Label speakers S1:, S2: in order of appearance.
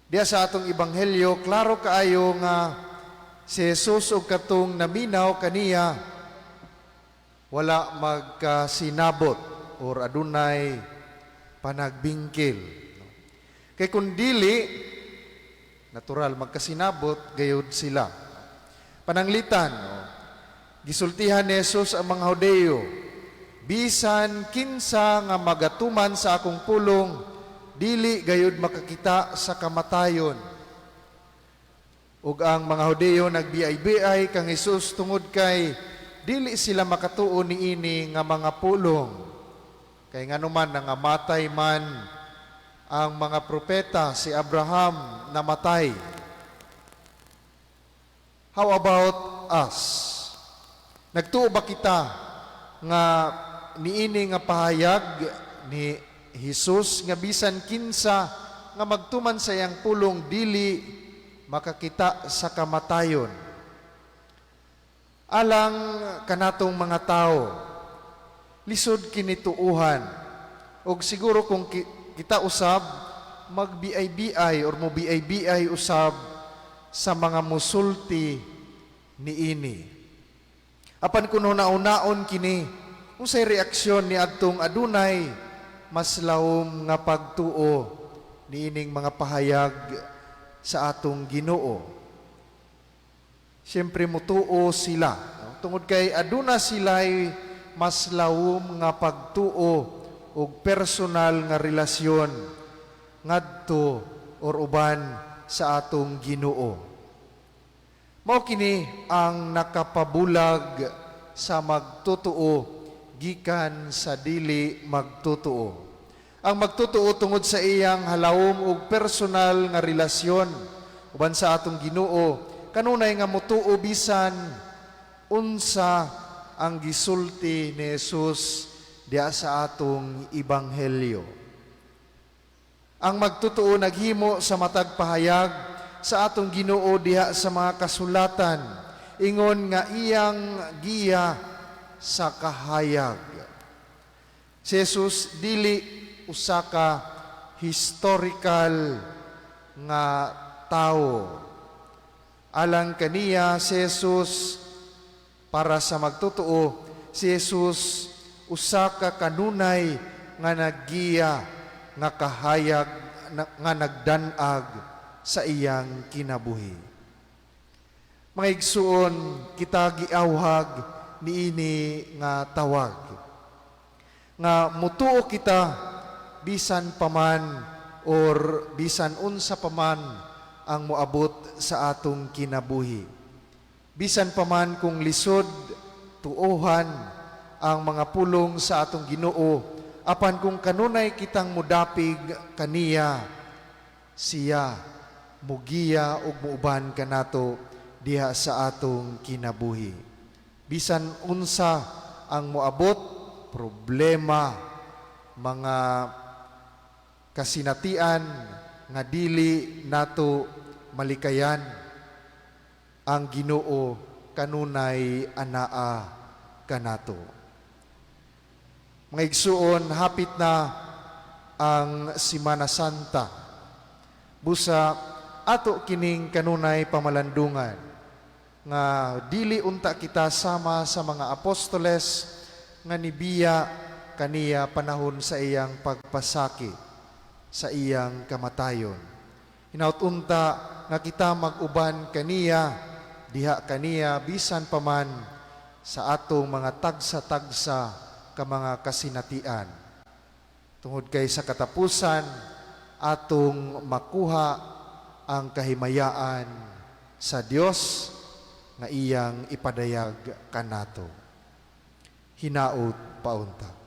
S1: Diya sa atong ebanghelyo, klaro kaayo nga si Jesus o katong naminaw kaniya, wala magkasinabot or adunay panagbingkil. Kay kung dili, natural, magkasinabot, gayod sila. Pananglitan, gisultihan ni Jesus ang mga Hudeo, bisan kinsa nga magatuman sa akong pulong, dili gayud makakita sa kamatayon. Ug ang mga Hudeo nagbiay-biay kang Jesus tungod kay dili sila makatuo niini nga mga pulong. Kay nganuman nangamatay man ang mga propeta, si Abraham namatay. How about us? Nagtuo ba kita nga niini nga pahayag ni Jesus nga bisan kinsa nga magtuman sa iyang pulong dili makakita sa kamatayon? Alang kanatong mga tao, lisod kinituuhan. Og siguro kung kita usab magbiay-biay or mo biay-biay usab sa mga musulti niini. Apan kuno nauna-on kini, unsay reaksyon ni adtong adunay mas lawom nga pagtuo niining mga pahayag sa atong Ginoo. Siyempre mutuo sila. Tungod kay aduna sila'y mas lawom nga pagtuo o personal nga relasyon ngadto or uban sa atong Ginoo. Mao kini ang nakapabulag sa magtutuo gikan sa dili magtutuo. Ang magtutuo tungod sa iyang halawom ug personal nga relasyon uban sa atong Ginoo, kanunay nga mutuo bisan unsa ang gisulti ni Jesus diya sa atong ebanghelyo. Ang magtutuo naghimo sa matag pahayag sa atong Ginoo diha sa mga kasulatan, ingon nga iyang giya sa kahayag. Si Jesus dili usa ka historical nga tao. Alang kaniya si Jesus para sa magtutuo, si Jesus usa ka kanunay nga naggiya nga kahayag nga nagdanag sa iyang kinabuhi. Mga igsuon, kita giawhag niini nga tawag nga mutuo kita bisan paman or bisan unsa paman ang moabot sa atong kinabuhi, bisan paman kung lisod tuohan ang mga pulong sa atong Ginoo, apan kung kanunay kitang mudapig kaniya, siya mugiya ug muuban kanato diha sa atong kinabuhi. Bisan unsa ang moabot, problema, mga kasinatian nga dili nato malikayan, ang Ginoo kanunay anaa kanato. Mga igsuon, hapit na ang Semana Santa. Busa ato kining kanunay pamalandungan nga dili unta kita sama sa mga apostoles nga nibiya kaniya panahon sa iyang pagpasaki, sa iyang kamatayon. Hinaut unta nga kita mag-uban kaniya, diha kaniya bisan paman sa atong mga tagsa-tagsa ka mga kasinatian. Tungod kay sa katapusan, atong makuha ang kahimayaan sa Dios nga iyang ipadayag kanato. Hinaut paunta.